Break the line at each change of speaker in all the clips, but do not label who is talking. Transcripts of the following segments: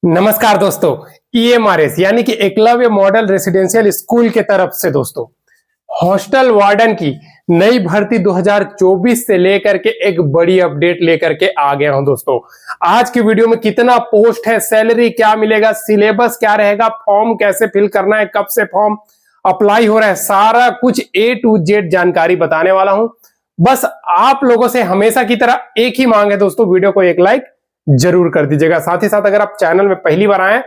नमस्कार दोस्तों। ईएमआरएस यानी कि एकलव्य मॉडल रेसिडेंशियल स्कूल के तरफ से दोस्तों हॉस्टल वार्डन की नई भर्ती 2024 से लेकर के एक बड़ी अपडेट लेकर के आ गया हूं दोस्तों। आज की वीडियो में कितना पोस्ट है, सैलरी क्या मिलेगा, सिलेबस क्या रहेगा, फॉर्म कैसे फिल करना है, कब से फॉर्म अप्लाई हो रहा है, सारा कुछ A to Z जानकारी बताने वाला हूं। बस आप लोगों से हमेशा की तरह एक ही मांग है दोस्तों, वीडियो को एक लाइक जरूर कर दीजिएगा। साथ ही साथ अगर आप चैनल में पहली बार आए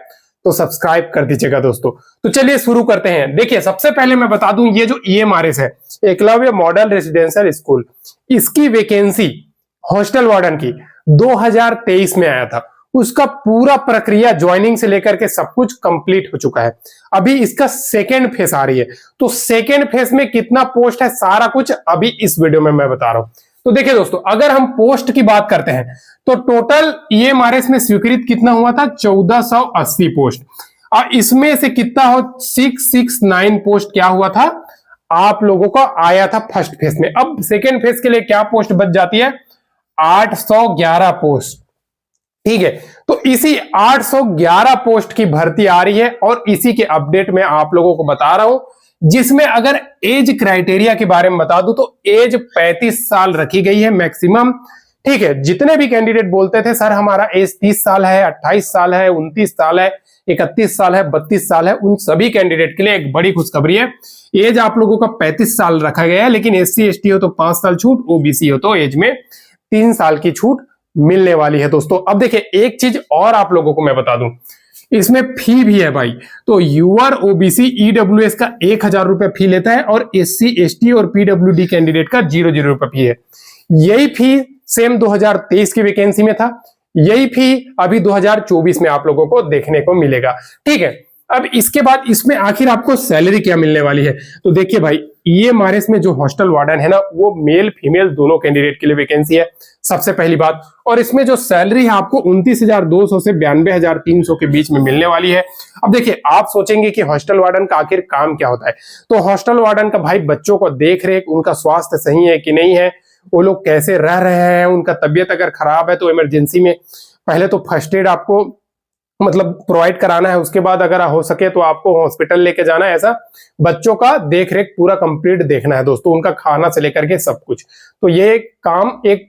तो सब्सक्राइब कर दीजिएगा दोस्तों। तो चलिए शुरू करते हैं। देखिए, सबसे पहले मैं बता दूं, ये जो ईएमआरएस है, एकलव्य मॉडल रेसिडेंशियल स्कूल, इसकी वैकेंसी हॉस्टल वार्डन की 2023 में आया था। उसका पूरा प्रक्रिया ज्वाइनिंग से लेकर के सब कुछ कंप्लीट हो चुका है। अभी इसका सेकेंड फेज आ रही है। तो सेकेंड फेज में कितना पोस्ट है, सारा कुछ अभी इस वीडियो में मैं बता रहा हूं। तो देखिए दोस्तों, अगर हम पोस्ट की बात करते हैं तो टोटल ईएमआरएस में स्वीकृत कितना हुआ था, 1480 पोस्ट। और इसमें से कितना हो, 669 पोस्ट क्या हुआ था, आप लोगों को आया था फर्स्ट फेज में। अब सेकेंड फेज के लिए क्या पोस्ट बच जाती है, 811 पोस्ट। ठीक है, तो इसी 811 पोस्ट की भर्ती आ रही है और इसी के अपडेट में आप लोगों को बता रहा हूं, जिसमें अगर एज क्राइटेरिया के बारे में बता दूं तो एज 35 साल रखी गई है मैक्सिमम। ठीक है, जितने भी कैंडिडेट बोलते थे सर हमारा एज 30 साल है, 28 साल है, 29 साल है, 31 साल है, 32 साल है, उन सभी कैंडिडेट के लिए एक बड़ी खुशखबरी है। एज आप लोगों का 35 साल रखा गया है, लेकिन SC ST हो तो 5 साल छूट, OBC हो तो एज में 3 साल की छूट मिलने वाली है दोस्तों। अब देखिए, एक चीज और आप लोगों को मैं बता दूं, इसमें फी भी है भाई। तो यूआर OBC EWS का 1000 रुपए फी लेता है और SC ST और PWD कैंडिडेट का 0 रुपए फी है। यही फी सेम 2023 की वैकेंसी में था, यही फी अभी 2024 में आप लोगों को देखने को मिलेगा। ठीक है, अब इसके बाद इसमें आखिर आपको सैलरी क्या मिलने वाली है। तो देखिए भाई, ईएमआरएस में जो हॉस्टल वार्डन है ना, वो मेल फीमेल दोनों कैंडिडेट के लिए वैकेंसी है, सबसे पहली बात। और इसमें जो सैलरी है आपको 29,200 से 92,300 के बीच में मिलने वाली है। अब देखिए, आप सोचेंगे कि हॉस्टल वार्डन का आखिर काम क्या होता है। तो हॉस्टल वार्डन का भाई बच्चों को देख रेख, उनका स्वास्थ्य सही है कि नहीं है, वो लोग कैसे रह रहे हैं, उनका तबियत अगर खराब है तो इमरजेंसी में पहले तो फर्स्ट एड आपको मतलब प्रोवाइड कराना है, उसके बाद अगर हो सके तो आपको हॉस्पिटल लेके जाना है। ऐसा बच्चों का देख रेख पूरा कंप्लीट देखना है दोस्तों, उनका खाना से लेकर के सब कुछ। तो ये काम एक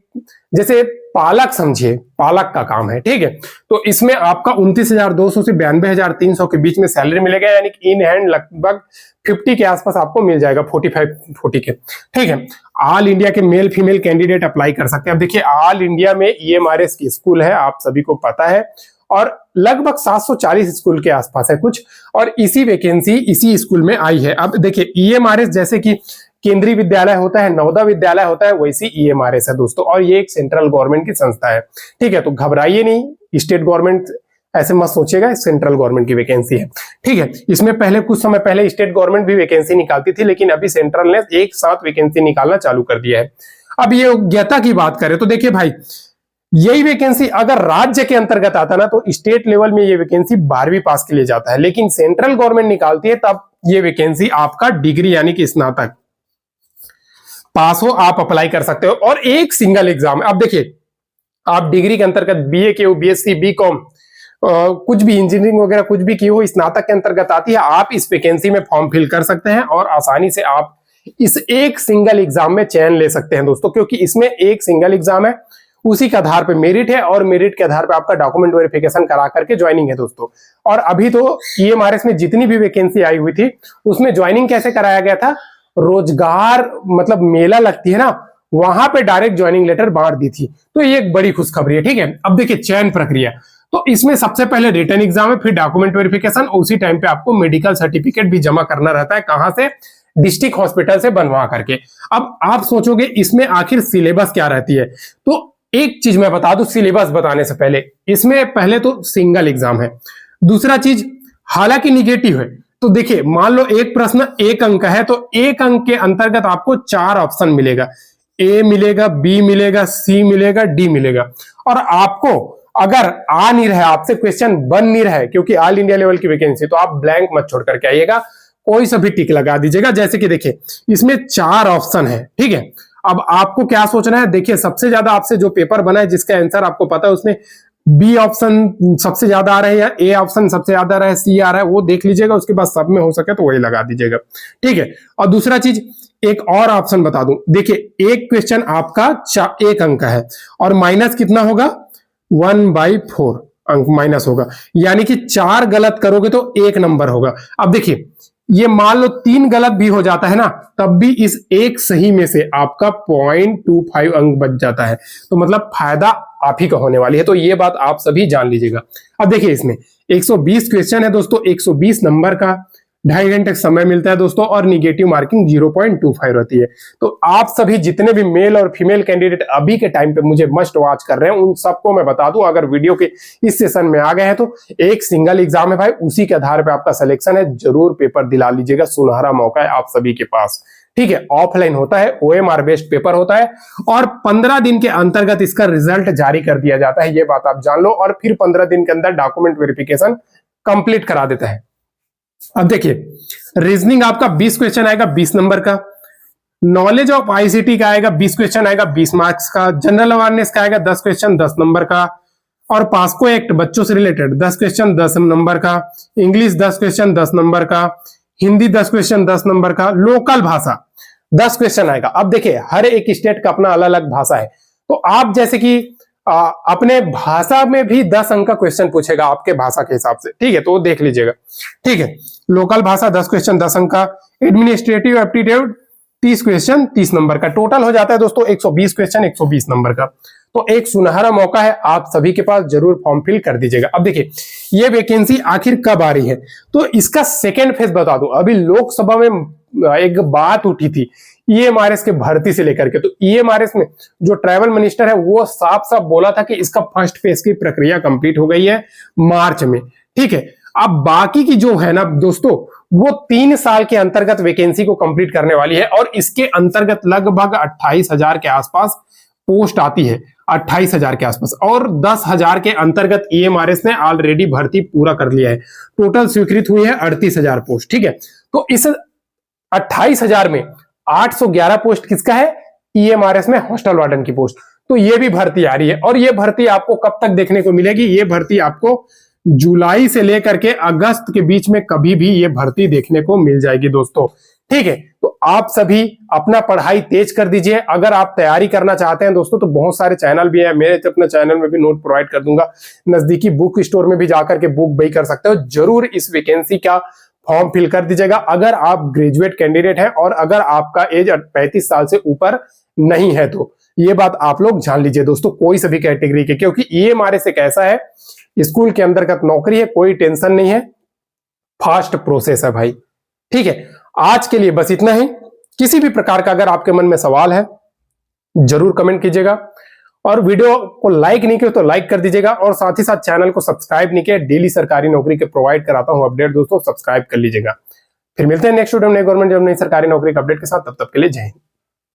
जैसे पालक समझिए, पालक का काम है। ठीक है, तो इसमें आपका 29,200 से 92,300 के बीच में सैलरी मिलेगा, यानी कि इन हैंड लगभग 50 के आसपास आपको मिल जाएगा, 45-40 के। ठीक है, ऑल इंडिया के मेल फीमेल कैंडिडेट अप्लाई कर सकते हैं। अब देखिए, ऑल इंडिया में ईएमआरएस की स्कूल है, आप सभी को पता है, और लगभग 740 स्कूल के आसपास है कुछ, और इसी वैकेंसी इसी स्कूल में आई है। अब देखिए, ईएमआरएस जैसे कि केंद्रीय विद्यालय होता है, नवोदय विद्यालय होता है, वैसी ईएमआरएस है दोस्तों, और ये एक सेंट्रल गवर्नमेंट की संस्था है। ठीक है, तो घबराइए नहीं, स्टेट गवर्नमेंट ऐसे मत सोचिएगा, सेंट्रल गवर्नमेंट की वैकेंसी है। ठीक है, इसमें पहले कुछ समय पहले स्टेट गवर्नमेंट भी वैकेंसी निकालती थी, लेकिन अभी सेंट्रल ने एक साथ वैकेंसी निकालना चालू कर दिया है। अब ये योग्यता की बात करें तो देखिए भाई, यही वैकेंसी अगर राज्य के अंतर्गत आता ना तो स्टेट लेवल में ये वैकेंसी 12वीं पास के लिए जाता है, लेकिन सेंट्रल गवर्नमेंट निकालती है तब ये वैकेंसी आपका डिग्री यानी कि स्नातक पास हो, आप अप्लाई कर सकते हो। और एक सिंगल एग्जाम है। अब देखिए, आप डिग्री के अंतर्गत BA के हो, BSc BCom कुछ भी इंजीनियरिंग वगैरह कुछ भी की हो, स्नातक के अंतर्गत आती है, आप इस वैकेंसी में फॉर्म फिल कर सकते हैं और आसानी से आप इस एक सिंगल एग्जाम में चयन ले सकते हैं दोस्तों, क्योंकि इसमें एक सिंगल एग्जाम है, उसी के आधार पे मेरिट है, और मेरिट के आधार पे आपका डॉक्यूमेंट वेरिफिकेशन करा करके ज्वाइनिंग है दोस्तों। और अभी तो ईएमआरएस में जितनी भी वैकेंसी आई हुई थी उसमें ज्वाइनिंग कैसे कराया गया था, रोजगार मतलब मेला लगती है ना, वहां पे डायरेक्ट ज्वाइनिंग लेटर बांट दी थी। तो ये एक बड़ी खुशखबरी है। ठीक है, अब देखिए चयन प्रक्रिया, तो इसमें सबसे पहले रिटन एग्जाम है, फिर डॉक्यूमेंट वेरिफिकेशन, उसी टाइम पे आपको मेडिकल सर्टिफिकेट भी जमा करना रहता है। कहां से, डिस्ट्रिक्ट हॉस्पिटल से बनवा करके। अब आप सोचोगे इसमें आखिर सिलेबस क्या रहती है, तो एक चीज मैं बता दूं सिलेबस बताने से पहले, इसमें पहले तो सिंगल एग्जाम है। दूसरा चीज, हालांकि निगेटिव है, तो देखिए मान लो एक प्रश्न 1 अंक है, तो 1 अंक के अंतर्गत आपको 4 ऑप्शन मिलेगा, A मिलेगा, B मिलेगा, C मिलेगा, D मिलेगा। और आपको अगर आ नहीं रहा, आपसे क्वेश्चन बन नहीं रहा है, क्योंकि ऑल इंडिया लेवल की वैकेंसी, तो आप ब्लैंक मत छोड़ करके आइएगा, कोई सा भी टिक लगा दीजिएगा। जैसे कि देखिए, इसमें 4 ऑप्शन है। ठीक है, अब आपको क्या सोचना है, देखिए सबसे ज्यादा आपसे जो पेपर बना है जिसका आंसर आपको पता है, उसमें बी ऑप्शन सबसे ज्यादा आ रहा है या ए ऑप्शन सबसे ज्यादा आ रहा है, सी आ रहा है, वो देख लीजिएगा। उसके बाद सब में हो सके तो वही लगा दीजिएगा, ठीक है। और दूसरा चीज, एक और ऑप्शन बता दूं, देखिए एक क्वेश्चन आपका 1 अंक का है और माइनस कितना होगा, 1/4 अंक माइनस होगा, यानी कि 4 गलत करोगे तो 1 नंबर होगा। अब देखिए ये मान लो 3 गलत भी हो जाता है ना, तब भी इस एक सही में से आपका 0.25 अंक बच जाता है। तो मतलब फायदा आप ही का होने वाली है, तो ये बात आप सभी जान लीजिएगा। अब देखिए इसमें 120 क्वेश्चन है दोस्तों, 120 नंबर का, 2.5 घंटे समय मिलता है दोस्तों, और निगेटिव मार्किंग 0.25 रहती है। तो आप सभी जितने भी मेल और फीमेल कैंडिडेट अभी के टाइम पे मुझे मस्ट वॉच कर रहे हैं, उन सबको मैं बता दूं, अगर वीडियो के इस सेशन में आ गए हैं तो एक सिंगल एग्जाम है भाई, उसी के आधार पर आपका सिलेक्शन है, जरूर पेपर दिला लीजिएगा, सुनहरा मौका है आप सभी के पास, ठीक है। ऑफलाइन होता है, OMR बेस्ड पेपर होता है, और 15 दिन के अंतर्गत इसका रिजल्ट जारी कर दिया जाता है, ये बात आप जान लो, और फिर 15 दिन के अंदर डॉक्यूमेंट वेरिफिकेशन कंप्लीट करा देता है। अब देखिए रीजनिंग आपका 20 क्वेश्चन आएगा 20 नंबर का, नॉलेज ऑफ ICT का आएगा 20 क्वेश्चन आएगा 20 मार्क्स का, जनरल अवेयरनेस का आएगा 10 क्वेश्चन 10 नंबर का, और पास्को एक्ट बच्चों से रिलेटेड 10 क्वेश्चन 10 नंबर का, इंग्लिश 10 क्वेश्चन 10 नंबर का, हिंदी 10 क्वेश्चन 10 नंबर का, लोकल भाषा 10 क्वेश्चन आएगा। अब देखिए हर एक स्टेट का अपना अलग अलग भाषा है, तो आप जैसे कि अपने भाषा में भी 10 अंक का क्वेश्चन पूछेगा आपके भाषा के हिसाब से, ठीक है, तो वो देख लीजिएगा, ठीक है। लोकल भाषा 10 क्वेश्चन 10 अंक का, एडमिनिस्ट्रेटिव एप्टीट्यूड 30 क्वेश्चन 30 नंबर का, टोटल हो जाता है दोस्तों 120 क्वेश्चन 120 नंबर का। तो एक सुनहरा मौका है, आप सभी के पास, जरूर फॉर्म फिल कर दीजिएगा। अब देखिए ये वैकेंसी आखिर कब आ रही है, तो इसका सेकेंड फेज बता दूं। अभी लोकसभा में एक बात उठी थी EMRS के भर्ती से लेकर के, तो EMRS में जो ट्रैवल मिनिस्टर है वो साफ साफ बोला था कि इसका फर्स्ट फेज की प्रक्रिया कंप्लीट हो गई है मार्च में, ठीक है। अब बाकी की जो है ना दोस्तों, वो 3 साल के अंतर्गत वैकेंसी को कंप्लीट करने वाली है, और इसके अंतर्गत लगभग 28,000 के आसपास पोस्ट आती है, 28,000 के आसपास, और 10,000 के अंतर्गत EMRS ने ऑलरेडी भर्ती पूरा कर लिया है। टोटल स्वीकृत हुई है 38,000 पोस्ट, ठीक है। तो इस 28,000 में 811 पोस्ट किसका है, EMRS में हॉस्टल वार्डन की पोस्ट। तो ये भी भर्ती आ रही है, और ये भर्ती आपको कब तक देखने को मिलेगी, ये भर्ती आपको जुलाई से लेकर के अगस्त के बीच में कभी भी ये भर्ती देखने को मिल जाएगी दोस्तों, ठीक है। तो आप सभी अपना पढ़ाई तेज कर दीजिए। अगर आप तैयारी करना चाहते हैं दोस्तों, तो बहुत सारे चैनल भी हैं, मेरे अपने चैनल में भी नोट प्रोवाइड कर दूंगा, नजदीकी बुक स्टोर में भी जाकर के बुक बाई कर सकते हो। जरूर इस वैकेंसी का फॉर्म फिल कर दीजिएगा, अगर आप ग्रेजुएट कैंडिडेट हैं और अगर आपका एज 35 साल से ऊपर नहीं है, तो ये बात आप लोग जान लीजिए दोस्तों, कोई सभी कैटेगरी के, क्योंकि EMRS एक ऐसा है, स्कूल के अंतर्गत नौकरी है, कोई टेंशन नहीं है, फास्ट प्रोसेस है भाई, ठीक है। आज के लिए बस इतना ही। किसी भी प्रकार का अगर आपके मन में सवाल है जरूर कमेंट कीजिएगा, और वीडियो को लाइक नहीं किया तो लाइक कर दीजिएगा, और साथ ही साथ चैनल को सब्सक्राइब नहीं किया, डेली सरकारी नौकरी के प्रोवाइड कराता हूं अपडेट दोस्तों, सब्सक्राइब कर लीजिएगा। फिर मिलते हैं नेक्स्ट वीडियो में नई गवर्नमेंट जॉब नई सरकारी नौकरी के अपडेट के साथ, तब तक के लिए जय हिंद।